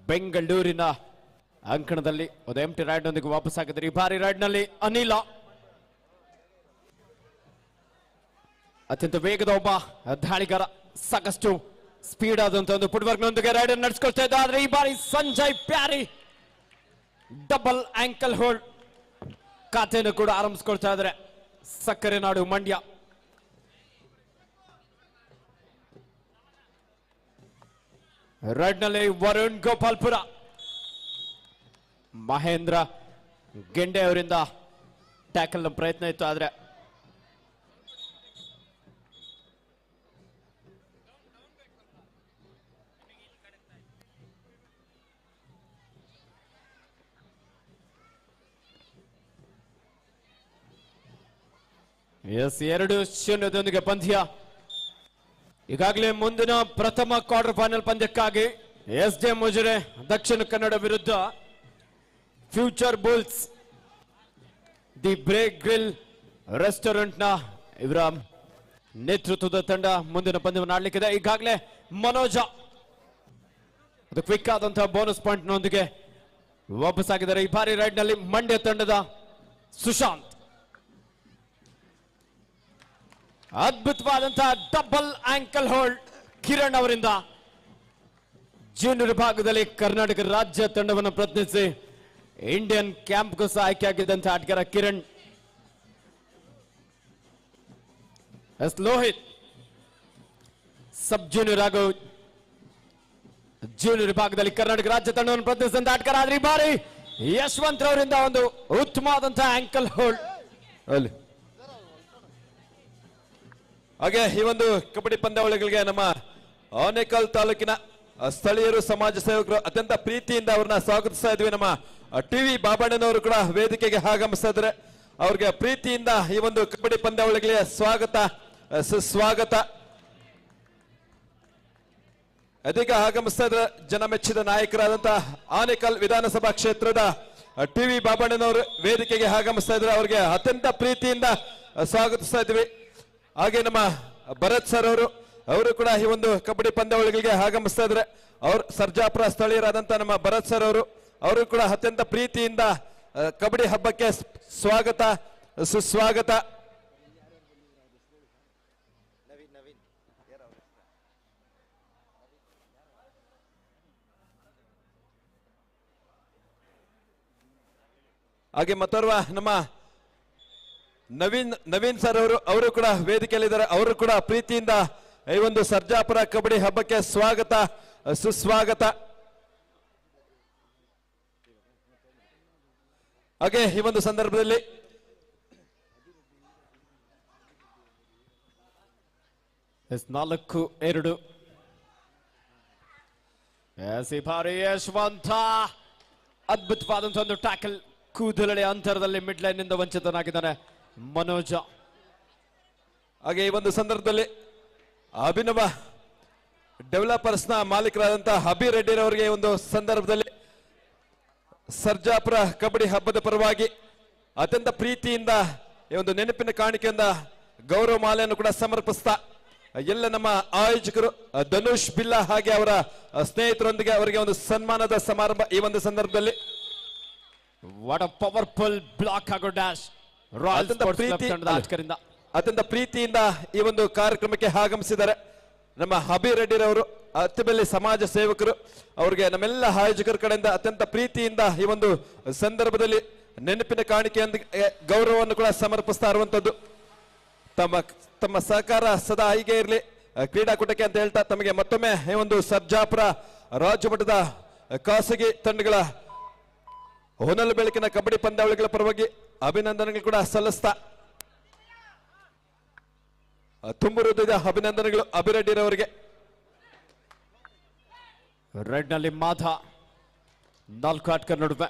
ಬೆಂಗಳೂರಿನ ಅಂಕಣದಲ್ಲಿ ಒಂದು ಎಂಟಿ ರೈಡ್ ನೊಂದಿಗೆ ವಾಪಸ್ ಆಗಿದ್ದಾರೆ. ಈ ಬಾರಿ ರೈಡ್ ನಲ್ಲಿ ಅನಿಲ ಅತ್ಯಂತ ವೇಗದ ಒಬ್ಬ ದಾಳಿಗಾರ, ಸಾಕಷ್ಟು ಸ್ಪೀಡ್ ಆದಂತ ಒಂದು ಫುಟ್ವರ್ಕ್ ನೊಂದಿಗೆ ರೈಡ್ ನಡೆಸಿಕೊಳ್ತಾ ಇದ್ದ. ಆದ್ರೆ ಈ ಬಾರಿ ಸಂಜಯ್ ಪ್ಯಾರಿ ಡಬಲ್ ಆಂಕಲ್ ಹೋಲ್ಡ್ ಖಾತೆಯನ್ನು ಕೂಡ ಆರಂಭಿಸಿಕೊಳ್ತಾ ಇದ್ದಾರೆ. ಸಕ್ಕರೆ ನಾಡು ಮಂಡ್ಯ. ರೈಡ್ ನಲ್ಲಿ ವರುಣ್ ಗೋಪಾಲ್ಪುರ, ಮಹೇಂದ್ರ ಗೆಂಡೆ ಅವರಿಂದ ಟ್ಯಾಕಲ್ ಪ್ರಯತ್ನ ಇತ್ತು. ಆದ್ರೆ ಎಸ್ 2-0 ಪಂದ್ಯ. ಈಗಾಗಲೇ ಮುಂದಿನ ಪ್ರಥಮ ಕ್ವಾರ್ಟರ್ ಫೈನಲ್ ಪಂದ್ಯಕ್ಕಾಗಿ ಎಸ್ ಜೆ ಮುಜರೆ ದಕ್ಷಿಣ ಕನ್ನಡ ವಿರುದ್ಧ future bulls the break grill restaurant ನ ಇವರ ನೇತೃತ್ವದ ತಂಡ ಮುಂದಿನ ಪಂದ್ಯವನ್ನು ಆಡಲಿಕ್ಕಿದೆ. ಈಗಾಗಲೇ ಮನೋಜ ಅದು ಕ್ವಿಕ್ ಆದಂತಹ ಬೋನಸ್ ಪಾಯಿಂಟ್ ನೊಂದಿಗೆ ವಾಪಸ್ ಆಗಿದ್ದಾರೆ. ಈ ಬಾರಿ ರೈಡ್ ನಲ್ಲಿ ಮಂಡ್ಯ ತಂಡದ ಸುಶಾಂತ್ ಅದ್ಭುತವಾದಂತಹ ಡಬಲ್ ಆಂಕಲ್ ಹೋಲ್ಡ್ ಕಿರಣ್ ಅವರಿಂದ. ಜೂನಿಯರ್ ವಿಭಾಗದಲ್ಲಿ ಕರ್ನಾಟಕ ರಾಜ್ಯ ತಂಡವನ್ನು ಪ್ರತಿನಿಧಿಸಿ ಇಂಡಿಯನ್ ಕ್ಯಾಂಪ್ಗೂ ಸಹ ಆಯ್ಕೆಯಾಗಿದ್ದಂತಹ ಆಟಗಾರ Kiran. S Lohith sub junior ಹಾಗೂ ಜೂನಿಯರ್ ವಿಭಾಗದಲ್ಲಿ ಕರ್ನಾಟಕ ರಾಜ್ಯ ತಂಡವನ್ನು ಪ್ರತಿನಿಧಿಸಿದಂತಹ ಆಟಗಾರ. ಆದ್ರೆ ಈ ಬಾರಿ ಯಶವಂತ್ ಅವರಿಂದ ಒಂದು ಉತ್ತಮವಾದಂತಹ ಆಂಕಲ್ ಹೋಲ್ಡ್. ಅಲ್ಲಿ ಹಾಗೆ ಈ ಒಂದು ಕಬಡ್ಡಿ ಪಂದ್ಯಾವಳಿಗಳಿಗೆ ನಮ್ಮ ಆನೇಕಲ್ ತಾಲೂಕಿನ ಸ್ಥಳೀಯರು, ಸಮಾಜ ಸೇವಕರು ಅತ್ಯಂತ ಪ್ರೀತಿಯಿಂದ ಅವ್ರನ್ನ ಸ್ವಾಗತಿಸ್ತಾ ಇದ್ವಿ. ನಮ್ಮ ಟಿವಿ ಬಾಬಣ್ಣನವರು ಕೂಡ ವೇದಿಕೆಗೆ ಆಗಮಿಸ್ತಾ ಇದ್ದಾರೆ. ಅವ್ರಿಗೆ ಪ್ರೀತಿಯಿಂದ ಈ ಒಂದು ಕಬಡ್ಡಿ ಪಂದ್ಯಾವಳಿಗಳಿಗೆ ಸ್ವಾಗತ, ಸುಸ್ವಾಗತ. ಅದೀಗ ಆಗಮಿಸ್ತಾ ಇದ್ದಾರೆ ಜನ ಮೆಚ್ಚಿದ ನಾಯಕರಾದಂತಹ ಆನೇಕಲ್ ವಿಧಾನಸಭಾ ಕ್ಷೇತ್ರದ ಟಿವಿ ಬಾಬಣ್ಣನವರು ವೇದಿಕೆಗೆ ಆಗಮಿಸ್ತಾ ಇದ್ದಾರೆ. ಅವ್ರಿಗೆ ಅತ್ಯಂತ ಪ್ರೀತಿಯಿಂದ ಸ್ವಾಗತಿಸ್ತಾ ಇದ್ವಿ. ಹಾಗೆ ನಮ್ಮ ಭರತ್ ಸರ್ ಅವರು ಕೂಡ ಈ ಒಂದು ಕಬಡ್ಡಿ ಪಂದ್ಯಾವಳಿಗಳಿಗೆ ಆಗಮಿಸ್ತಾ ಇದ್ದಾರೆ. ಅವರು ಸರ್ಜಾಪುರ ಸ್ಥಳೀಯರಾದಂತ ನಮ್ಮ ಭರತ್ ಸರ್ ಅವರು ಕೂಡ ಅತ್ಯಂತ ಪ್ರೀತಿಯಿಂದ ಕಬಡ್ಡಿ ಹಬ್ಬಕ್ಕೆ ಸ್ವಾಗತ, ಸುಸ್ವಾಗತ. ಹಾಗೆ ಮತ್ತೋರ್ವ ನಮ್ಮ ನವೀನ್ ಸರ್ ಅವರು ಕೂಡ ವೇದಿಕೆಯಲ್ಲಿದ್ದಾರೆ. ಅವರು ಕೂಡ ಪ್ರೀತಿಯಿಂದ ಈ ಒಂದು ಸರ್ಜಾಪುರ ಕಬಡ್ಡಿ ಹಬ್ಬಕ್ಕೆ ಸ್ವಾಗತ, ಸುಸ್ವಾಗತ. ಹಾಗೆ ಈ ಒಂದು ಸಂದರ್ಭದಲ್ಲಿ ಎಸ್ 4-2 ಯಶವಂತ ಅದ್ಭುತವಾದಂತಹ ಒಂದು ಟ್ಯಾಕಲ್. ಕೂದಲಳೆ ಅಂತರದಲ್ಲಿ ಮಿಡ್ ಲೈನ್ ನಿಂದ ವಂಚಿತನಾಗಿದ್ದಾನೆ ಮನೋಜ. ಹಾಗೆ ಈ ಒಂದು ಸಂದರ್ಭದಲ್ಲಿ ಅಭಿನವ ಡೆವಲಪರ್ಸ್ ನ ಮಾಲೀಕರಾದಂತಹ ಅಭಿ ರೆಡ್ಡಿರವರಿಗೆ ಒಂದು ಸಂದರ್ಭದಲ್ಲಿ ಸರ್ಜಾಪುರ ಕಬಡ್ಡಿ ಹಬ್ಬದ ಪರವಾಗಿ ಅತ್ಯಂತ ಪ್ರೀತಿಯಿಂದ ಈ ಒಂದು ನೆನಪಿನ ಕಾಣಿಕೆಯಿಂದ ಗೌರವ ಮಾಲೆಯನ್ನು ಕೂಡ ಸಮರ್ಪಿಸ್ತಾ ಎಲ್ಲ ನಮ್ಮ ಆಯೋಜಕರು ಧನುಷ್ ಬಿಲ್ಲಾ ಹಾಗೆ ಅವರ ಸ್ನೇಹಿತರೊಂದಿಗೆ ಅವರಿಗೆ ಒಂದು ಸನ್ಮಾನದ ಸಮಾರಂಭ ಈ ಒಂದು ಸಂದರ್ಭದಲ್ಲಿ. ವಾಟ್ ಅ ಪವರ್ಫುಲ್ ಬ್ಲಾಕ್ ಹಾಗೂ ಡ್ಯಾಶ್ ಅತ್ಯಂತ ಪ್ರೀತಿಯಿಂದ ಈ ಒಂದು ಕಾರ್ಯಕ್ರಮಕ್ಕೆ ಆಗಮಿಸಿದ್ದಾರೆ ನಮ್ಮ ಅಭಿ ರೆಡ್ಡಿರವರು, ಅತ್ತಿಬೆಲ್ಲಿ ಸಮಾಜ ಸೇವಕರು. ಅವರಿಗೆ ನಮ್ಮೆಲ್ಲ ಆಯೋಜಕರ ಕಡೆಯಿಂದ ಅತ್ಯಂತ ಪ್ರೀತಿಯಿಂದ ಈ ಒಂದು ಸಂದರ್ಭದಲ್ಲಿ ನೆನಪಿನ ಕಾಣಿಕೆಯೊಂದಿಗೆ ಗೌರವವನ್ನು ಕೂಡ ಸಮರ್ಪಿಸ್ತಾ ಇರುವಂತದ್ದು. ತಮ್ಮ ಸಹಕಾರ ಸದಾ ಹೀಗೆ ಇರಲಿ ಕ್ರೀಡಾಕೂಟಕ್ಕೆ ಅಂತ ಹೇಳ್ತಾ ತಮಗೆ ಮತ್ತೊಮ್ಮೆ ಈ ಒಂದು ಸರ್ಜಾಪುರ ರಾಜ್ಯ ಮಟ್ಟದ ಖಾಸಗಿ ತಂಡಗಳ ಹೊನಲು ಬೆಳಕಿನ ಕಬಡ್ಡಿ ಪಂದ್ಯಾವಳಿಗಳ ಪರವಾಗಿ ಅಭಿನಂದನೆಗಳು ಕೂಡ ಸಲ್ಲಿಸ್ತಾ ತುಂಬು ಹೃದಯದ ಅಭಿನಂದನೆಗಳು ಅಭಿರೆಡ್ಡಿರವರಿಗೆ. ರೆಡ್ ನಲ್ಲಿ ಮಾಧ 4 ಆಟಗಾರ ನಡುವೆ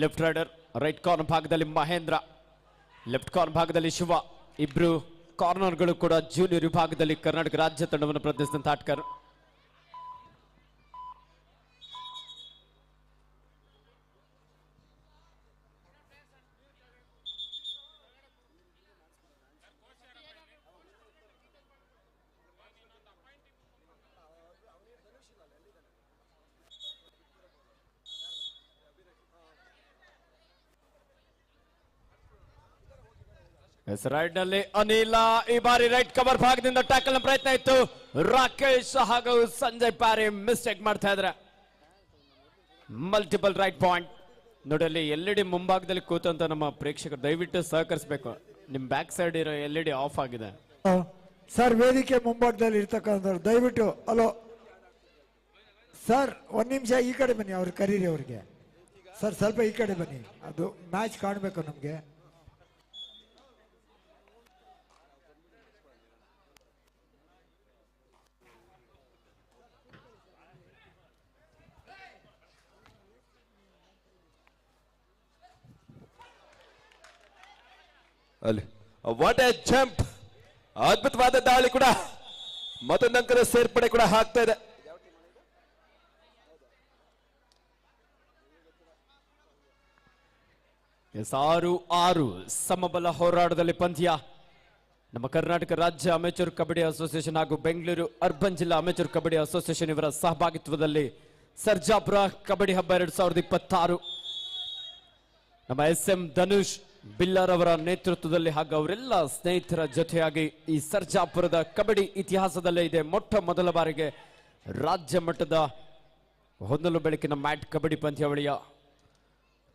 ಲೆಫ್ಟ್ ರೈಡರ್, ರೈಟ್ ಕಾರ್ನರ್ ಭಾಗದಲ್ಲಿ ಮಹೇಂದ್ರ, ಲೆಫ್ಟ್ ಕಾರ್ನರ್ ಭಾಗದಲ್ಲಿ ಶಿವ. ಇಬ್ರು ಕಾರ್ನರ್ಗಳು ಕೂಡ ಜೂನಿಯರ್ ವಿಭಾಗದಲ್ಲಿ ಕರ್ನಾಟಕ ರಾಜ್ಯ ತಂಡವನ್ನು ಪ್ರತಿನಿಧಿಸಿದಂತ ಆಟಗಾರರು. ಎಸ್ ರೈಟ್ ನಲ್ಲಿ ಅನಿಲ ಈ ಬಾರಿ ರೈಟ್ ಕವರ್ ಭಾಗದಿಂದ ಟ್ಯಾಕಲ್ ನ ಪ್ರಯತ್ನ ಇತ್ತು. ರಾಕೇಶ್ ಹಾಗೂ ಸಂಜಯ್ ಪ್ಯಾರಿ ಮಿಸ್ಟೇಕ್ ಮಾಡ್ತಾ ಇದ್ರೆ ಮಲ್ಟಿಪಲ್ ರೈಟ್ ಪಾಯಿಂಟ್. ನೋಡಿ ಅಲ್ಲಿ LED ಮುಂಭಾಗದಲ್ಲಿ ಕೂತಂತ ನಮ್ಮ ಪ್ರೇಕ್ಷಕರು ದಯವಿಟ್ಟು ಸಹಕರಿಸಬೇಕು. ನಿಮ್ ಬ್ಯಾಕ್ ಸೈಡ್ ಇರೋ LED ಆಫ್ ಆಗಿದೆ ಸರ್. ವೇದಿಕೆ ಮುಂಭಾಗದಲ್ಲಿ ಇರ್ತಕ್ಕಂಥವ್ರು ದಯವಿಟ್ಟು ಹಲೋ ಸರ್, ಒಂದ್ ನಿಮಿಷ ಈ ಕಡೆ ಬನ್ನಿ, ಅವ್ರು ಕರೀರಿ ಅವ್ರಿಗೆ. ಸರ್ ಸ್ವಲ್ಪ ಈ ಕಡೆ ಬನ್ನಿ, ಅದು ಮ್ಯಾಚ್ ಕಾಣಬೇಕು ನಮ್ಗೆ. ಅಲ್ಲಿ ವಾಟ್ ಎ ಜಂಪ್, ಅದ್ಭುತವಾದ ದಾಳಿ ಕೂಡ, ಮತ್ತೊಂದು ಅಂಕದ ಸೇರ್ಪಡೆ ಕೂಡ ಆಗ್ತಾ ಇದೆ. ಎಸ್ 6-6 ಸಮಬಲ ಹೋರಾಟದಲ್ಲಿ ಪಂದ್ಯ. ನಮ್ಮ ಕರ್ನಾಟಕ ರಾಜ್ಯ ಅಮೆಚೂರ್ ಕಬಡ್ಡಿ ಅಸೋಸಿಯೇಷನ್ ಹಾಗೂ ಬೆಂಗಳೂರು ಅರ್ಬನ್ ಜಿಲ್ಲಾ ಅಮೆಚೂರ್ ಕಬಡ್ಡಿ ಅಸೋಸಿಯೇಷನ್ ಇವರ ಸಹಭಾಗಿತ್ವದಲ್ಲಿ ಸರ್ಜಾಪುರ ಕಬಡ್ಡಿ ಹಬ್ಬ 2026 ನಮ್ಮ SM ಧನುಷ್ ಬಿಲ್ಲರ್ ಅವರ ನೇತೃತ್ವದಲ್ಲಿ ಹಾಗೂ ಅವರೆಲ್ಲ ಸ್ನೇಹಿತರ ಜೊತೆಯಾಗಿ ಈ ಸರ್ಜಾಪುರದ ಕಬಡ್ಡಿ ಇತಿಹಾಸದಲ್ಲೇ ಇದೆ ಮೊಟ್ಟ ಮೊದಲ ಬಾರಿಗೆ ರಾಜ್ಯ ಮಟ್ಟದ ಹೊನ್ನಲು ಬೆಳಕಿನ ಮ್ಯಾಟ್ ಕಬಡ್ಡಿ ಪಂದ್ಯಾವಳಿಯ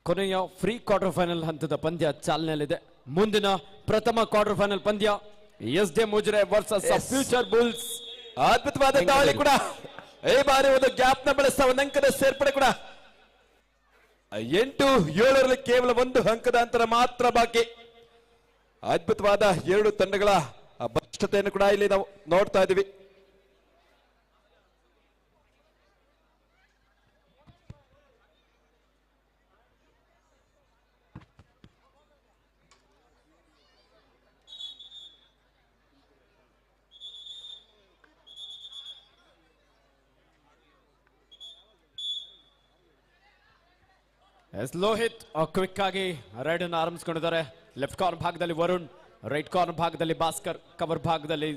ಕೊನೆಯ ಫ್ರೀ ಕ್ವಾರ್ಟರ್ ಫೈನಲ್ ಹಂತದ ಪಂದ್ಯ ಚಾಲನೆಯಲ್ಲಿದೆ. ಮುಂದಿನ ಪ್ರಥಮ ಕ್ವಾರ್ಟರ್ ಫೈನಲ್ ಪಂದ್ಯ SD ಮುಜರೆ ವರ್ಸಸ್ ಫ್ಯೂಚರ್ ಬುಲ್ಸ್. ಅದ್ಭುತವಾದ ದಾಳಿ ಕೂಡ, ಈ ಬಾರಿ ಒಂದು ಗ್ಯಾಪ್ ನ ಬೆಳೆಸ್ತಾ ಒಂದು ಅಂಕದ ಸೇರ್ಪಡೆ ಕೂಡ. 8-7ರಲ್ಲಿ ಕೇವಲ ಒಂದು ಅಂಕದ ಅಂತರ ಮಾತ್ರ ಬಾಕಿ. ಅದ್ಭುತವಾದ ಎರಡು ತಂಡಗಳ ಬಲಿಷ್ಠತೆಯನ್ನು ಕೂಡ ಇಲ್ಲಿ ನಾವು ನೋಡ್ತಾ ಇದೀವಿ. ಎಸ್ ಲೋಹಿತ್ ಕ್ವಿಕ್ ಆಗಿ ರೈಡ್ ಅನ್ನು ಆರಂಭಿಸಿಕೊಂಡಿದ್ದಾರೆ. ಲೆಫ್ಟ್ ಕಾರ್ನರ್ ಭಾಗದಲ್ಲಿ ವರುಣ್, ರೈಟ್ ಕಾರ್ನರ್ ಭಾಗದಲ್ಲಿ ಭಾಸ್ಕರ್, ಕವರ್ ಭಾಗದಲ್ಲಿ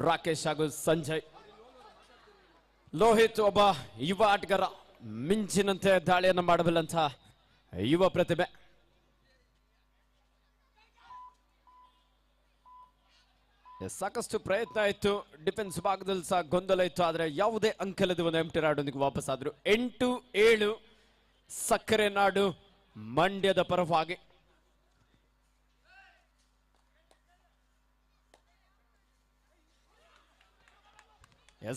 ರಾಕೇಶ್ ಹಾಗೂ ಸಂಜಯ್. ಲೋಹಿತ್ ಒಬ್ಬ ಯುವ ಆಟಗಾರ, ಮಿಂಚಿನಂತೆ ದಾಳಿಯನ್ನು ಮಾಡಬಲ್ಲಂತ ಯುವ ಪ್ರತಿಭೆ. ಸಾಕಷ್ಟು ಪ್ರಯತ್ನ ಇತ್ತು, ಡಿಫೆನ್ಸ್ ಭಾಗದಲ್ಲಿ ಸಹ ಗೊಂದಲ ಇತ್ತು, ಆದರೆ ಯಾವುದೇ ಅಂಕಲದ ಒಂದು ಎಂಟಿ ರಾಡೊಂದಿಗೆ ವಾಪಸ್ ಆದ್ರು. 8-7 ಸಕ್ಕರೆ ನಾಡು ಮಂಡ್ಯದ ಪರವಾಗಿ.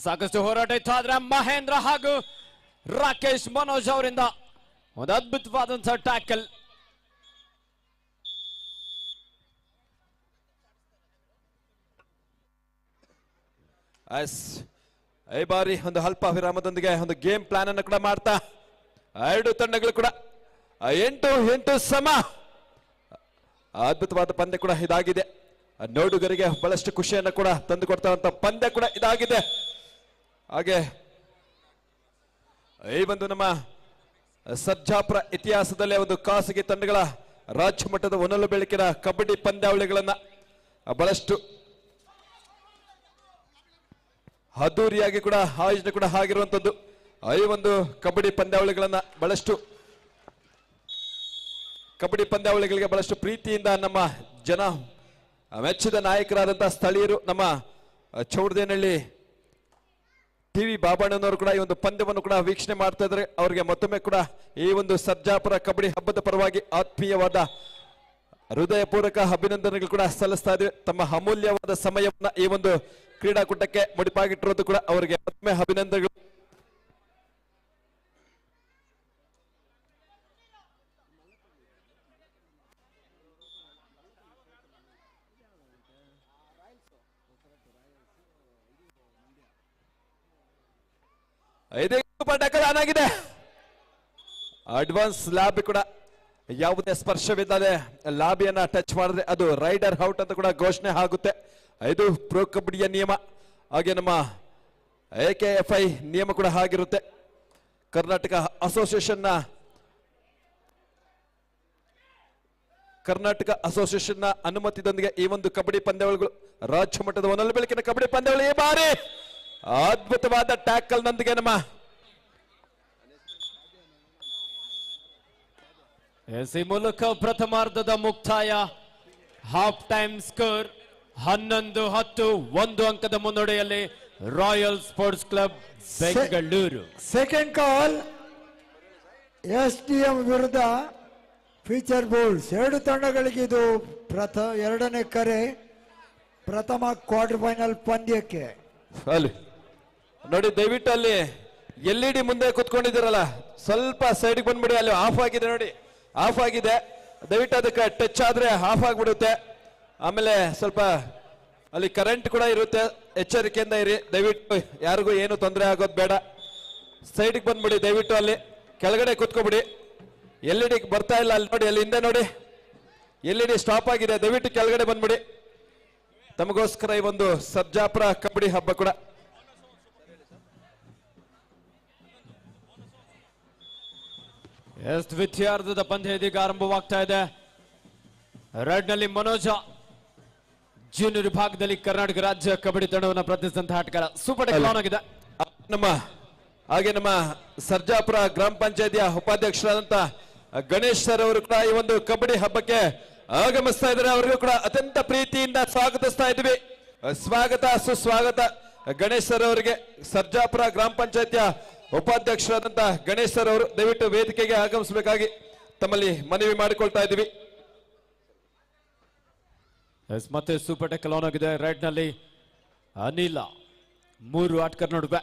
ಸಾಕಷ್ಟು ಹೋರಾಟ ಇತ್ತು, ಆದ್ರೆ ಮಹೇಂದ್ರ ಹಾಗೂ ರಾಕೇಶ್ ಮನೋಜ್ ಅವರಿಂದ ಒಂದು ಅದ್ಭುತವಾದಂತಹ ಟ್ಯಾಕಲ್. ಈ ಬಾರಿ ಒಂದು ಅಲ್ಪ ವಿರಾಮದೊಂದಿಗೆ ಒಂದು ಗೇಮ್ ಪ್ಲಾನ್ ಅನ್ನು ಕೂಡ ಮಾಡ್ತಾ ಎರಡು ತಂಡಗಳು ಕೂಡ 8-8 ಸಮ. ಅದ್ಭುತವಾದ ಪಂದ್ಯ ಕೂಡ ಇದಾಗಿದೆ. ನೋಡುಗರಿಗೆ ಬಹಳಷ್ಟು ಖುಷಿಯನ್ನು ಕೂಡ ತಂದು ಕೊಡ್ತಾ ಪಂದ್ಯ ಕೂಡ ಇದಾಗಿದೆ. ಹಾಗೆ ಈ ಒಂದು ನಮ್ಮ ಸರ್ಜಾಪುರ ಇತಿಹಾಸದಲ್ಲೇ ಒಂದು ಖಾಸಗಿ ತಂಡಗಳ ರಾಜ್ಯ ಮಟ್ಟದ ಹೊನಲು ಬೆಳಕಿನ ಕಬಡ್ಡಿ ಪಂದ್ಯಾವಳಿಗಳನ್ನ ಬಹಳಷ್ಟು ಅದ್ದೂರಿಯಾಗಿ ಕೂಡ ಆಯೋಜನೆ ಕೂಡ ಆಗಿರುವಂತದ್ದು. ಈ ಒಂದು ಕಬಡ್ಡಿ ಪಂದ್ಯಾವಳಿಗಳನ್ನ ಬಹಳಷ್ಟು ಕಬಡ್ಡಿ ಪಂದ್ಯಾವಳಿಗಳಿಗೆ ಬಹಳಷ್ಟು ಪ್ರೀತಿಯಿಂದ ನಮ್ಮ ಜನ ಮೆಚ್ಚಿದ ನಾಯಕರಾದಂತಹ ಸ್ಥಳೀಯರು ನಮ್ಮ ಚೌಡದೇನಹಳ್ಳಿ ಟಿವಿ ಬಾಬಣ್ಣನವರು ಕೂಡ ಈ ಒಂದು ಪಂದ್ಯವನ್ನು ಕೂಡ ವೀಕ್ಷಣೆ ಮಾಡ್ತಾ ಇದ್ದಾರೆ. ಅವರಿಗೆ ಮತ್ತೊಮ್ಮೆ ಕೂಡ ಈ ಒಂದು ಸರ್ಜಾಪುರ ಕಬಡ್ಡಿ ಹಬ್ಬದ ಪರವಾಗಿ ಆತ್ಮೀಯವಾದ ಹೃದಯಪೂರ್ವಕ ಅಭಿನಂದನೆಗಳು ಕೂಡ ಸಲ್ಲಿಸ್ತಾ ಇದ್ದೇವೆ. ತಮ್ಮ ಅಮೂಲ್ಯವಾದ ಸಮಯವನ್ನ ಈ ಒಂದು ಕ್ರೀಡಾಕೂಟಕ್ಕೆ ಮುಡಿಪಾಗಿಟ್ಟಿರೋದು ಕೂಡ ಅವರಿಗೆ ಮತ್ತೊಮ್ಮೆ ಅಭಿನಂದನೆಗಳು. ಆಗಿದೆ. ಅಡ್ವಾನ್ಸ್ ಲಾಬಿ ಕೂಡ ಯಾವುದೇ ಸ್ಪರ್ಶವಿಲ್ಲದೆ ಲಾಬಿಯನ್ನ ಟಚ್ ಮಾಡಿದ್ರೆ ಅದು ರೈಡರ್ ಔಟ್ ಅಂತ ಕೂಡ ಘೋಷಣೆ ಆಗುತ್ತೆ. ಇದು ಪ್ರೋ ಕಬಡ್ಡಿಯ ನಿಯಮ. ಹಾಗೆ ನಮ್ಮ AKFI ನಿಯಮ ಕೂಡ ಆಗಿರುತ್ತೆ. ಕರ್ನಾಟಕ ಅಸೋಸಿಯೇಷನ್ ನ ಅನುಮತಿದೊಂದಿಗೆ ಈ ಒಂದು ಕಬಡ್ಡಿ ಪಂದ್ಯಾವಳಿಗಳು ರಾಜ್ಯ ಮಟ್ಟದ ಹೊನಲು ಬೆಳಕಿನ ಕಬಡ್ಡಿ ಪಂದ್ಯಾವಳಿ ಈ ಬಾರಿ ಅದ್ಭುತವಾದ ಟ್ಯಾಕಲ್ ನೊಂದಿಗೆ ನಮ್ಮ ಈ ಮೂಲಕ ಪ್ರಥಮಾರ್ಧದ ಮುಕ್ತಾಯ. ಹಾಫ್ ಟೈಮ್ ಸ್ಕೋರ್ 11-10, 1 ಅಂಕದ ಮುನ್ನಡೆಯಲ್ಲಿ royal sports club Bengaluru. Second call SDM ವಿರುದ್ಧ ಫ್ಯೂಚರ್ ಬೌಲ್ಸ್. ಎರಡು ತಂಡಗಳಿಗೆ ಇದು ಎರಡನೇ ಕರೆ ಪ್ರಥಮ ಕ್ವಾರ್ಟರ್ ಫೈನಲ್ ಪಂದ್ಯಕ್ಕೆ. ಅಲ್ಲಿ ನೋಡಿ, ದಯವಿಟ್ಟು ಅಲ್ಲಿ LED ಮುಂದೆ ಕುತ್ಕೊಂಡಿದ್ದೀರಲ್ಲ, ಸ್ವಲ್ಪ ಸೈಡ್ಗೆ ಬಂದ್ಬಿಡಿ. ಅಲ್ಲಿ ಆಫ್ ಆಗಿದೆ ನೋಡಿ, ಆಫ್ ಆಗಿದೆ. ದಯವಿಟ್ಟು ಅದಕ್ಕೆ ಟಚ್ ಆದ್ರೆ ಆಫ್ ಆಗ್ಬಿಡುತ್ತೆ. ಆಮೇಲೆ ಸ್ವಲ್ಪ ಅಲ್ಲಿ ಕರೆಂಟ್ ಕೂಡ ಇರುತ್ತೆ, ಎಚ್ಚರಿಕೆಯಿಂದ ಇರಿ. ದಯವಿಟ್ಟು ಯಾರಿಗೂ ಏನು ತೊಂದರೆ ಆಗೋದು ಬೇಡ. ಸೈಡ್ಗೆ ಬಂದ್ಬಿಡಿ ದಯವಿಟ್ಟು. ಅಲ್ಲಿ ಕೆಳಗಡೆ ಕುತ್ಕೊಬಿಡಿ. LED ಬರ್ತಾ ಇಲ್ಲ ಅಲ್ಲಿ ನೋಡಿ, ಅಲ್ಲಿ ಹಿಂದೆ ನೋಡಿ LED ಸ್ಟಾಪ್ ಆಗಿದೆ. ದಯವಿಟ್ಟು ಕೆಳಗಡೆ ಬಂದ್ಬಿಡಿ. ತಮಗೋಸ್ಕರ ಈ ಒಂದು ಸರ್ಜಾಪುರ ಕಬಡ್ಡಿ ಹಬ್ಬ ಕೂಡ. ದ್ವಿತೀಯಾರ್ಧದ ಪಂದ್ಯ ಇದೀಗ ಆರಂಭವಾಗ್ತಾ ಇದೆ. ರೆಡ್ ನಲ್ಲಿ ಮನೋಜ, ಜೂನಿಯರ್ ವಿಭಾಗದಲ್ಲಿ ಕರ್ನಾಟಕ ರಾಜ್ಯ ಕಬಡ್ಡಿ ತಂಡವನ್ನು ಪ್ರತಿನಿಧಿಸಿದಂತಹ ಆಟಗಾರ. ಸೂಪರ್ ಟೆಕ್ಲಾನ್ ಆಗಿದೆ. ನಮ್ಮ ಸರ್ಜಾಪುರ ಗ್ರಾಮ ಪಂಚಾಯತಿಯ ಉಪಾಧ್ಯಕ್ಷರಾದಂತ ಗಣೇಶ್ ಸರ್ ಅವರು ಕೂಡ ಈ ಒಂದು ಕಬಡ್ಡಿ ಹಬ್ಬಕ್ಕೆ ಆಗಮಿಸ್ತಾ ಇದ್ದಾರೆ. ಅವರಿಗೂ ಕೂಡ ಅತ್ಯಂತ ಪ್ರೀತಿಯಿಂದ ಸ್ವಾಗತಿಸ್ತಾ ಇದ್ವಿ. ಸ್ವಾಗತ ಸುಸ್ವಾಗತ ಗಣೇಶ್ ಸರ್ ಅವರಿಗೆ. ಸರ್ಜಾಪುರ ಗ್ರಾಮ ಪಂಚಾಯತಿಯ ಉಪಾಧ್ಯಕ್ಷರಾದಂತ ಗಣೇಶ್ ಸರ್ ಅವರು ದಯವಿಟ್ಟು ವೇದಿಕೆಗೆ ಆಗಮಿಸಬೇಕಾಗಿ ತಮ್ಮಲ್ಲಿ ಮನವಿ ಮಾಡಿಕೊಳ್ತಾ ಇದ್ವಿ. ಮತ್ತೆ ಸೂಪರ್ ಟೆಕ್ಲಾನ್ ಆಗಿದೆ. ರೆಡ್ ನಲ್ಲಿ ಅನಿಲ, 3 ಆಟಗಾರ ನಡುವೆ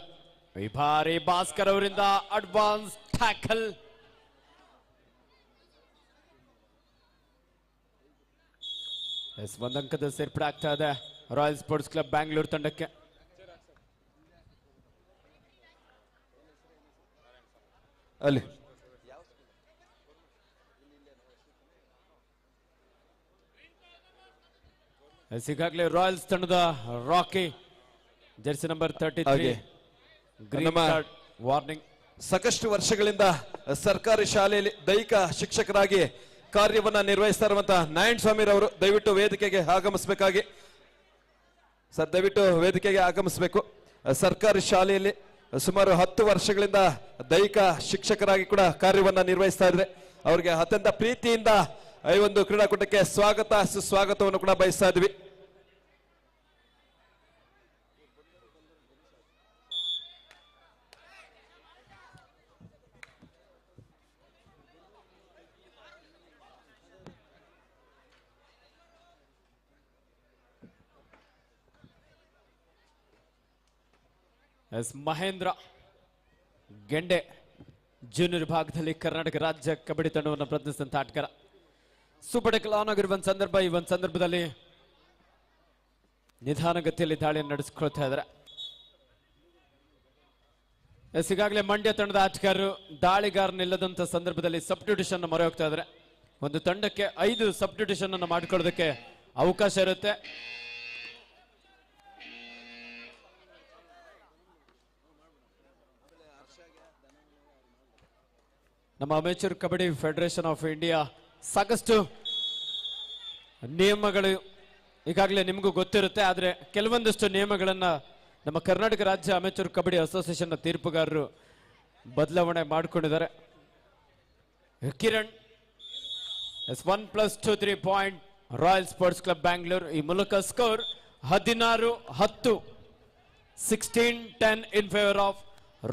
ಈ ಬಾರಿ ಭಾಸ್ಕರ್ ಅವರಿಂದ ಅಡ್ವಾನ್ಸ್ ಟ್ಯಾಕಲ್. ಒಂದಂಕದ ಸೇರ್ಪಡೆ ಆಗ್ತಾ ಇದೆ ರಾಯಲ್ ಸ್ಪೋರ್ಟ್ಸ್ ಕ್ಲಬ್ ಬ್ಯಾಂಗ್ಳೂರು ತಂಡಕ್ಕೆ. ಅಲ್ಲಿ ಈಗಾಗಲೇ ರಾಯಲ್ಸ್ ತಂಡದ Rocky jersey number 33 green card warning. ಸಾಕಷ್ಟು ವರ್ಷಗಳಿಂದ ಸರ್ಕಾರಿ ಶಾಲೆಯಲ್ಲಿ ದೈಹಿಕ ಶಿಕ್ಷಕರಾಗಿ ಕಾರ್ಯವನ್ನ ನಿರ್ವಹಿಸ್ತಾ ಇರುವಂತಹ ನಾರಾಯಣ ಸ್ವಾಮಿ ಅವರು ದಯವಿಟ್ಟು ವೇದಿಕೆಗೆ ಆಗಮಿಸಬೇಕಾಗಿ. ಸರ್ ದಯವಿಟ್ಟು ವೇದಿಕೆಗೆ ಆಗಮಿಸಬೇಕು. ಸರ್ಕಾರಿ ಶಾಲೆಯಲ್ಲಿ ಸುಮಾರು 10 ವರ್ಷಗಳಿಂದ ದೈಹಿಕ ಶಿಕ್ಷಕರಾಗಿ ಕೂಡ ಕಾರ್ಯವನ್ನ ನಿರ್ವಹಿಸ್ತಾ ಇದ್ರೆ ಅವರಿಗೆ ಅತ್ಯಂತ ಪ್ರೀತಿಯಿಂದ ಈ ಒಂದು ಕ್ರೀಡಾಕೂಟಕ್ಕೆ ಸ್ವಾಗತ ಸುಸ್ವಾಗತವನ್ನು ಕೂಡ ಬಯಸ್ತಾ ಇದ್ವಿ. ಮಹೇಂದ್ರ ಗೆಂಡೆ ಜೂನಿಯರ್ ವಿಭಾಗದಲ್ಲಿ ಕರ್ನಾಟಕ ರಾಜ್ಯ ಕಬಡ್ಡಿ ತಂಡವನ್ನು ಪ್ರತಿನಿಧಿಸಿದಂತ ಆಟಗಾರ. ಸೂಪರ್ ಟೆಕ್ಲ್ ಆನ್ ಆಗಿರುವ ಸಂದರ್ಭ, ಈ ಒಂದು ಸಂದರ್ಭದಲ್ಲಿ ನಿಧಾನಗತಿಯಲ್ಲಿ ದಾಳಿಯನ್ನು ನಡೆಸಿಕೊಳ್ತಾ ಇದ್ದಾರೆ. ಈಗಾಗಲೇ ಮಂಡ್ಯ ತಂಡದ ಆಟಗಾರರು ದಾಳಿಗಾರನಿಲ್ಲದಂತ ಸಂದರ್ಭದಲ್ಲಿ ಸಬ್ಸ್ಟಿಟ್ಯೂಷನ್ ಮೊರೆ ಹೋಗ್ತಾ ಇದ್ದಾರೆ. ಒಂದು ತಂಡಕ್ಕೆ 5 ಸಬ್ಸ್ಟಿಟ್ಯೂಷನ್ ಅನ್ನು ಮಾಡಿಕೊಳ್ಳೋದಕ್ಕೆ ಅವಕಾಶ ಇರುತ್ತೆ. ನಮ್ಮ amateur kabaddi federation of India ಸಾಕಷ್ಟು ನಿಯಮಗಳು ಈಗಾಗಲೇ ನಿಮಗೂ ಗೊತ್ತಿರುತ್ತೆ. ಆದರೆ ಕೆಲವೊಂದಷ್ಟು ನಿಯಮಗಳನ್ನ ನಮ್ಮ ಕರ್ನಾಟಕ ರಾಜ್ಯ ಅಮೇಚೂರ್ ಕಬಡ್ಡಿ ಅಸೋಸಿಯೇಷನ್ ತೀರ್ಪುಗಾರರು ಬದಲಾವಣೆ ಮಾಡಿಕೊಂಡಿದ್ದಾರೆ. Kiran 1+2 3 point royal sports club Bangalore. ಈ ಮೂಲಕ score 16-10, 16-10 in favour of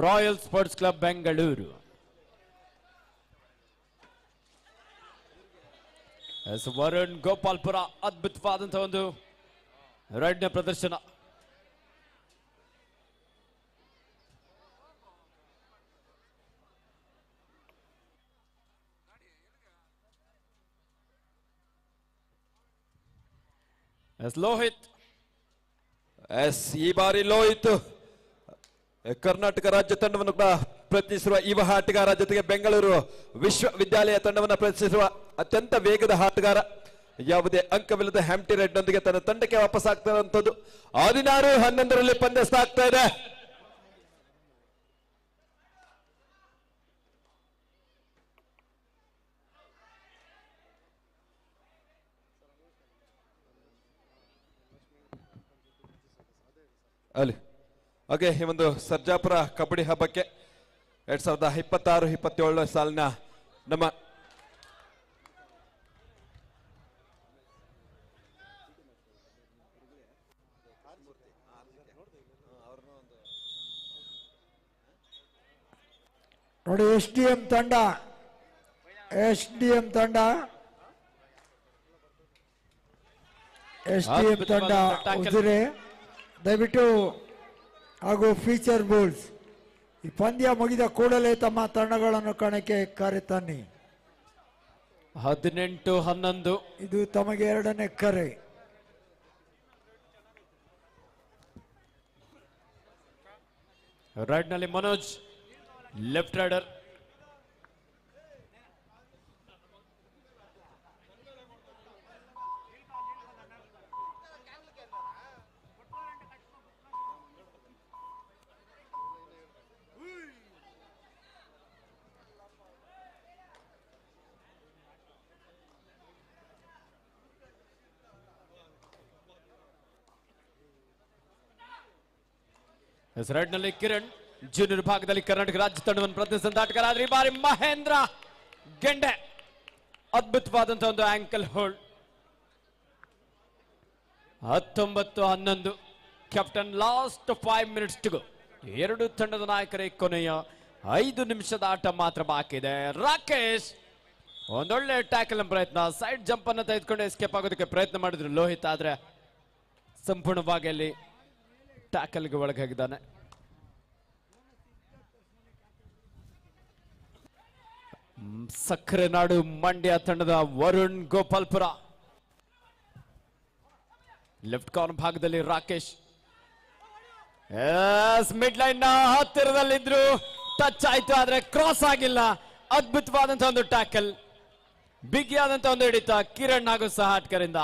royal sports club Bengaluru. Varun Gopalpura ಅದ್ಭುತವಾದಂತಹ ಒಂದು ರೈಡ್ ನ ಪ್ರದರ್ಶನ. ಲೋಹಿತ್ ಈ ಬಾರಿ ಲೋಹಿತ್ ಕರ್ನಾಟಕ ರಾಜ್ಯ ತಂಡವನ್ನು ಕೂಡ ಪ್ರತಿನಿಧಿಸಿರುವ ಯುವ ಆಟಗಾರ, ಜೊತೆಗೆ ಬೆಂಗಳೂರು ವಿಶ್ವವಿದ್ಯಾಲಯ ತಂಡವನ್ನು ಪ್ರತಿನಿಧಿಸಿರುವ ಅತ್ಯಂತ ವೇಗದ ಆಟಗಾರ. ಯಾವುದೇ ಅಂಕವಿಲ್ಲದ ಹ್ಯಾಂಪ್ಟಿ ರೆಡ್ ನೊಂದಿಗೆ ತನ್ನ ತಂಡಕ್ಕೆ ವಾಪಸ್ ಆಗ್ತಾ ಇರುವಂತದ್ದು. 16-11 ಪಂದ್ಯ ಸಾಗ್ತಾ ಇದೆ. ಅಲ್ಲಿ ಹಾಗೆ ಈ ಒಂದು ಸರ್ಜಾಪುರ ಕಬಡ್ಡಿ ಹಬ್ಬಕ್ಕೆ 2026-27 ಸಾಲಿನ ನಮ್ಮ ನೋಡಿ SDM ತಂಡ SDM ತಂಡ ಉಜಿರೆ ದಯವಿಟ್ಟು ಹಾಗೂ ಫ್ಯೂಚರ್ ಬುಲ್ಸ್ ಈ ಪಂದ್ಯ ಮುಗಿದ ಕೂಡಲೇ ತಮ್ಮ ತಂಡಗಳನ್ನು ಕಣಕ್ಕೆ ಕರೆತನ್ನಿ. 18-11 ಇದು ತಮಗೆ ಎರಡನೇ ಕರೆ. ರೈಟ್ ನಲ್ಲಿ ಮನೋಜ್, ಲೆಫ್ಟ್ ರೈಡರ್. ರೈಟ್ ನಲ್ಲಿ ಕಿರಣ್, ಜೂನಿಯರ್ ಭಾಗದಲ್ಲಿ ಕರ್ನಾಟಕ ರಾಜ್ಯ ತಂಡವನ್ನು ಪ್ರತಿನಿಧಿಸಿದ ಆಟಗಾರ. ಈ ಬಾರಿ ಮಹೇಂದ್ರ ಗೆಂಡೆ ಅದ್ಭುತವಾದಂತಹ ಒಂದು ankle hold. 19-11 captain. Last 5 minutes to go. ಎರಡು ತಂಡದ ನಾಯಕರೇ ಕೊನೆಯ 5 ನಿಮಿಷದ ಆಟ ಮಾತ್ರ ಬಾಕಿ ಇದೆ. ರಾಕೇಶ್ ಒಂದೊಳ್ಳೆ ಟ್ಯಾಕಲ್ ಪ್ರಯತ್ನ, ಸೈಡ್ ಜಂಪ್ ಅನ್ನು ತೆಗೆದುಕೊಂಡು ಎಸ್ಕೇಪ್ ಆಗೋದಕ್ಕೆ ಪ್ರಯತ್ನ ಮಾಡಿದ್ರು ಲೋಹಿತ್, ಆದ್ರೆ ಸಂಪೂರ್ಣವಾಗಿ ಅಲ್ಲಿ ಟ್ಯಾಕಲ್ಗೆ ಒಳಗಾಗಿದ್ದಾನೆ. ಸಕ್ಕರೆ ನಾಡು ಮಂಡ್ಯ ತಂಡದ ವರುಣ್ ಗೋಪಾಲ್ಪುರ. ಲೆಫ್ಟ್ ಕಾರ್ನರ್ ಭಾಗದಲ್ಲಿ ರಾಕೇಶ್ ಮಿಡ್ ಲೈನ್ ನ ಹತ್ತಿರದಲ್ಲಿದ್ರು, ಟಚ್ ಆಯ್ತು ಆದ್ರೆ ಕ್ರಾಸ್ ಆಗಿಲ್ಲ. ಅದ್ಭುತವಾದಂತಹ ಒಂದು ಟ್ಯಾಕಲ್, ಬಿಗಿಯಾದಂತಹ ಒಂದು ಹಿಡಿತ ಕಿರಣ್ ಹಾಗೂ ಸಹಾಟ್ಕರಿಂದ.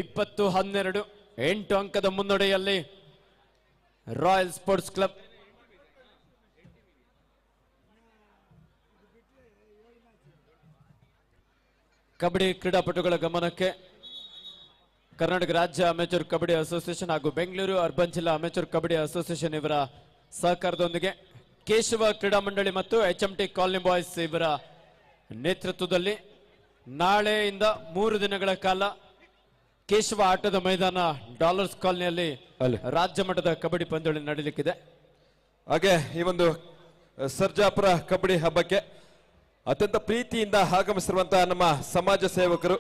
ಇಪ್ಪತ್ತು 12 8 ಅಂಕದ ಮುನ್ನಡೆಯಲ್ಲಿ ರಾಯಲ್ ಸ್ಪೋರ್ಟ್ಸ್ ಕ್ಲಬ್. ಕಬಡ್ಡಿ ಕ್ರೀಡಾಪಟುಗಳ ಗಮನಕ್ಕೆ ಕರ್ನಾಟಕ ರಾಜ್ಯ ಅಮೆಚೂರ್ ಕಬಡ್ಡಿ ಅಸೋಸಿಯೇಷನ್ ಹಾಗೂ ಬೆಂಗಳೂರು ಅರ್ಬನ್ ಜಿಲ್ಲಾ ಅಮೆಚೂರ್ ಕಬಡ್ಡಿ ಅಸೋಸಿಯೇಷನ್ ಇವರ ಸಹಕಾರದೊಂದಿಗೆ ಕೇಶವ ಕ್ರೀಡಾ ಮಂಡಳಿ ಮತ್ತು HMT ಕಾಲನಿ ಬಾಯ್ಸ್ ಇವರ ನೇತೃತ್ವದಲ್ಲಿ ನಾಳೆಯಿಂದ 3 ದಿನಗಳ ಕಾಲ ಕೇಶವ ಆಟದ ಮೈದಾನ ಡಾಲರ್ಸ್ ಕಾಲನಿಯಲ್ಲಿ ರಾಜ್ಯ ಮಟ್ಟದ ಕಬಡ್ಡಿ ಪಂದ್ಯಾವಳಿ ನಡೆಯಲಿಕ್ಕಿದೆ. ಹಾಗೆ ಈ ಒಂದು ಸರ್ಜಾಪುರ ಕಬಡ್ಡಿ ಹಬ್ಬಕ್ಕೆ ಅತ್ಯಂತ ಪ್ರೀತಿಯಿಂದ ಆಗಮಿಸಿರುವಂತಹ ನಮ್ಮ ಸಮಾಜ ಸೇವಕರು,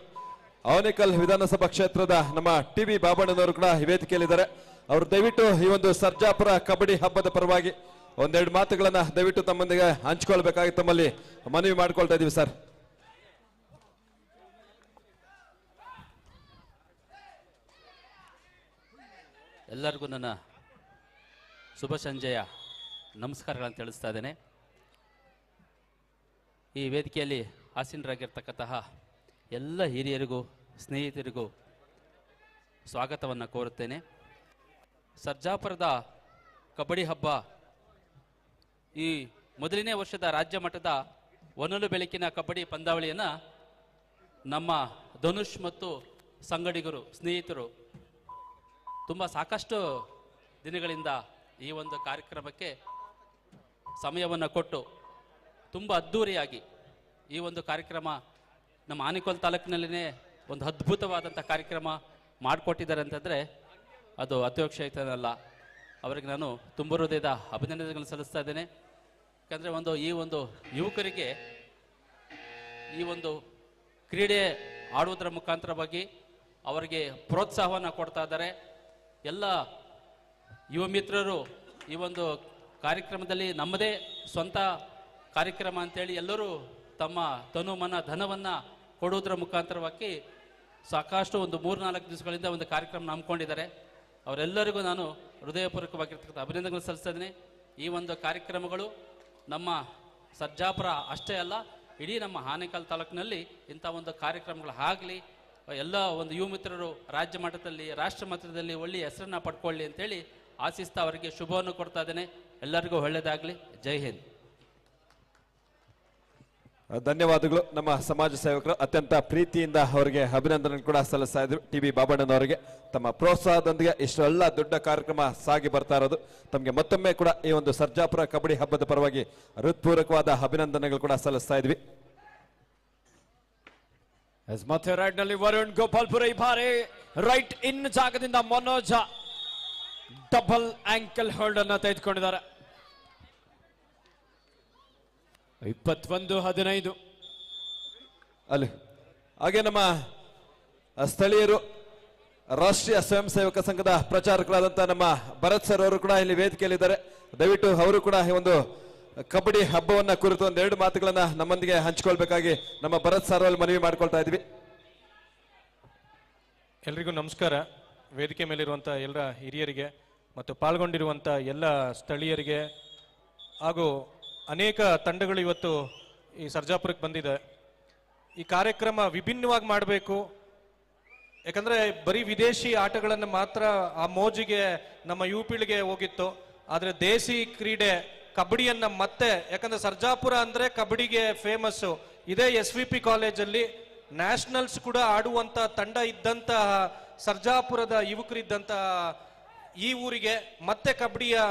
ಆನೇಕಲ್ ವಿಧಾನಸಭಾ ಕ್ಷೇತ್ರದ ನಮ್ಮ TB ಬಾಬಣ್ಣನವರು ಕೂಡ ಈ ವೇದಿಕೆಯಲ್ಲಿದ್ದಾರೆ. ಅವರು ದಯವಿಟ್ಟು ಈ ಒಂದು ಸರ್ಜಾಪುರ ಕಬಡ್ಡಿ ಹಬ್ಬದ ಪರವಾಗಿ ಒಂದೆರಡು ಮಾತುಗಳನ್ನ ದಯವಿಟ್ಟು ತಮ್ಮೊಂದಿಗೆ ಹಂಚಿಕೊಳ್ಬೇಕಾಗಿ ತಮ್ಮಲ್ಲಿ ಮನವಿ ಮಾಡ್ಕೊಳ್ತಾ ಇದೀವಿ ಸರ್. ಎಲ್ಲರಿಗೂ ನನ್ನ ಶುಭ ಸಂಜೆಯ ನಮಸ್ಕಾರಗಳನ್ನು ತಿಳಿಸ್ತಾ ಇದ್ದೇನೆ. ಈ ವೇದಿಕೆಯಲ್ಲಿ ಆಸೀನರಾಗಿರ್ತಕ್ಕಂತಹ ಎಲ್ಲ ಹಿರಿಯರಿಗೂ ಸ್ನೇಹಿತರಿಗೂ ಸ್ವಾಗತವನ್ನು ಕೋರುತ್ತೇನೆ. ಸರ್ಜಾಪುರದ ಕಬಡ್ಡಿ ಹಬ್ಬ ಈ ಮೊದಲನೇ ವರ್ಷದ ರಾಜ್ಯ ಮಟ್ಟದ ಹೊನಲು ಬೆಳಕಿನ ಕಬಡ್ಡಿ ಪಂದ್ಯಾವಳಿಯನ್ನು ನಮ್ಮ ಧನುಷ್ ಮತ್ತು ಸಂಗಡಿಗರು ಸ್ನೇಹಿತರು ತುಂಬ ಸಾಕಷ್ಟು ದಿನಗಳಿಂದ ಈ ಒಂದು ಕಾರ್ಯಕ್ರಮಕ್ಕೆ ಸಮಯವನ್ನು ಕೊಟ್ಟು ತುಂಬ ಅದ್ಧೂರಿಯಾಗಿ ಈ ಒಂದು ಕಾರ್ಯಕ್ರಮ ನಮ್ಮ ಆನೇಕಲ್ ತಾಲೂಕಿನಲ್ಲಿನೇ ಒಂದು ಅದ್ಭುತವಾದಂಥ ಕಾರ್ಯಕ್ರಮ ಮಾಡಿಕೊಟ್ಟಿದ್ದಾರೆ ಅಂತಂದರೆ ಅದು ಅತ್ಯೋಕ್ಷೇತನಲ್ಲ. ಅವರಿಗೆ ನಾನು ತುಂಬ ಹೃದಯದ ಅಭಿನಂದನೆಗಳನ್ನು ಸಲ್ಲಿಸ್ತಾ ಇದ್ದೇನೆ. ಯಾಕಂದರೆ ಈ ಒಂದು ಯುವಕರಿಗೆ ಈ ಒಂದು ಕ್ರೀಡೆ ಆಡುವುದರ ಮುಖಾಂತರವಾಗಿ ಅವರಿಗೆ ಪ್ರೋತ್ಸಾಹವನ್ನು ಕೊಡ್ತಾ ಇದ್ದಾರೆ. ಎಲ್ಲ ಯುವ ಮಿತ್ರರು ಈ ಒಂದು ಕಾರ್ಯಕ್ರಮದಲ್ಲಿ ನಮ್ಮದೇ ಸ್ವಂತ ಕಾರ್ಯಕ್ರಮ ಅಂತೇಳಿ ಎಲ್ಲರೂ ತಮ್ಮ ತನು ಮನ ಧನವನ್ನು ಕೊಡುವುದರ ಮುಖಾಂತರವಾಗಿ ಸಾಕಷ್ಟು ಒಂದು 3-4 ದಿವಸಗಳಿಂದ ಒಂದು ಕಾರ್ಯಕ್ರಮ ನಂಬಿಕೊಂಡಿದ್ದಾರೆ. ಅವರೆಲ್ಲರಿಗೂ ನಾನು ಹೃದಯಪೂರ್ವಕವಾಗಿರ್ತಕ್ಕಂಥ ಅಭಿನಂದನೆಗಳು ಸಲ್ಲಿಸ್ತಾ ಇದ್ದೀನಿ. ಈ ಒಂದು ಕಾರ್ಯಕ್ರಮಗಳು ನಮ್ಮ ಸರ್ಜಾಪುರ ಅಷ್ಟೇ ಅಲ್ಲ, ಇಡೀ ನಮ್ಮ ಆನೇಕಲ್ ತಾಲೂಕಿನಲ್ಲಿ ಇಂಥ ಒಂದು ಕಾರ್ಯಕ್ರಮಗಳು ಆಗಲಿ, ಎಲ್ಲ ಒಂದು ಯುವ ಮಿತ್ರರು ರಾಜ್ಯ ಮಟ್ಟದಲ್ಲಿ ರಾಷ್ಟ್ರ ಮಟ್ಟದಲ್ಲಿ ಒಳ್ಳೆಯ ಹೆಸರನ್ನು ಪಡ್ಕೊಳ್ಳಿ ಅಂತೇಳಿ ಆಶಿಸ್ತಾ ಅವರಿಗೆ ಶುಭವನ್ನು ಕೊಡ್ತಾ ಇದ್ದೇನೆ. ಎಲ್ಲರಿಗೂ ಒಳ್ಳೆಯದಾಗಲಿ. ಜೈ ಹಿಂದ್. ಧನ್ಯವಾದಗಳು. ನಮ್ಮ ಸಮಾಜ ಸೇವಕರು ಅತ್ಯಂತ ಪ್ರೀತಿಯಿಂದ ಅವರಿಗೆ ಅಭಿನಂದನೆ ಕೂಡ ಸಲ್ಲಿಸ್ತಾ ಇದ್ರು. TB ಬಾಬಣ್ಣನವರಿಗೆ ತಮ್ಮ ಪ್ರೋತ್ಸಾಹದೊಂದಿಗೆ ಇಷ್ಟೆಲ್ಲ ದೊಡ್ಡ ಕಾರ್ಯಕ್ರಮ ಸಾಗಿ ಬರ್ತಾ ಇರೋದು ತಮಗೆ ಮತ್ತೊಮ್ಮೆ ಕೂಡ ಈ ಒಂದು ಸರ್ಜಾಪುರ ಕಬಡ್ಡಿ ಹಬ್ಬದ ಪರವಾಗಿ ಹೃತ್ಪೂರ್ವಕವಾದ ಅಭಿನಂದನೆಗಳು ಕೂಡ ಸಲ್ಲಿಸ್ತಾ ಇದ್ವಿ. ಮತ್ತೆ ರೈಟ್ ನಲ್ಲಿ ವರುಣ್ ಗೋಪಾಲ್ಪುರ ಈ ಬಾರಿ ರೈಟ್ ಇನ್ ಜಾಗದಿಂದ ಮನೋಜ ಡಬಲ್ ಆಂಕಲ್ ಹೋಲ್ಡ್ ಅನ್ನ ತೆಗೆದುಕೊಂಡಿದ್ದಾರೆ. 21-15 ಅಲ್ಲಿ ಹಾಗೆ ನಮ್ಮ ಸ್ಥಳೀಯರು ರಾಷ್ಟ್ರೀಯ ಸ್ವಯಂ ಸೇವಕ ಸಂಘದ ಪ್ರಚಾರಕರಾದಂತಹ ನಮ್ಮ ಭರತ್ ಸರ್ ಅವರು ಕೂಡ ಇಲ್ಲಿ ವೇದಿಕೆಯಲ್ಲಿದ್ದಾರೆ. ದಯವಿಟ್ಟು ಅವರು ಕೂಡ ಈ ಒಂದು ಕಬಡ್ಡಿ ಹಬ್ಬವನ್ನ ಕುರಿತು ಒಂದೆರಡು ಮಾತುಗಳನ್ನ ನಮ್ಮೊಂದಿಗೆ ಹಂಚಿಕೊಳ್ಬೇಕಾಗಿ ನಮ್ಮ ಭರತ್ ಸರ್ ಅಲ್ಲಿ ಮನವಿ ಮಾಡ್ಕೊಳ್ತಾ ಇದ್ವಿ. ಎಲ್ರಿಗೂ ನಮಸ್ಕಾರ. ವೇದಿಕೆ ಮೇಲಿರುವಂಥ ಎಲ್ಲ ಹಿರಿಯರಿಗೆ ಮತ್ತು ಪಾಲ್ಗೊಂಡಿರುವಂಥ ಎಲ್ಲ ಸ್ಥಳೀಯರಿಗೆ ಹಾಗೂ ಅನೇಕ ತಂಡಗಳು ಇವತ್ತು ಈ ಸರ್ಜಾಪುರಕ್ಕೆ ಬಂದಿದೆ. ಈ ಕಾರ್ಯಕ್ರಮ ವಿಭಿನ್ನವಾಗಿ ಮಾಡಬೇಕು. ಯಾಕಂದರೆ ಬರೀ ವಿದೇಶಿ ಆಟಗಳನ್ನು ಮಾತ್ರ ಆ ಮೋಜಿಗೆ ನಮ್ಮ ಯುವ ಪೀಳಿಗೆ ಹೋಗಿತ್ತು. ಆದರೆ ದೇಸಿ ಕ್ರೀಡೆ ಕಬಡ್ಡಿಯನ್ನು ಮತ್ತೆ, ಯಾಕಂದರೆ ಸರ್ಜಾಪುರ ಅಂದರೆ ಕಬಡ್ಡಿಗೆ ಫೇಮಸ್ಸು. ಇದೇ SVP ಕಾಲೇಜಲ್ಲಿ ನ್ಯಾಷನಲ್ಸ್ ಕೂಡ ಆಡುವಂಥ ತಂಡ ಇದ್ದಂತಹ ಸರ್ಜಾಪುರದ ಯುವಕರಿದ್ದಂತಹ ಈ ಊರಿಗೆ ಮತ್ತೆ ಕಬಡ್ಡಿಯ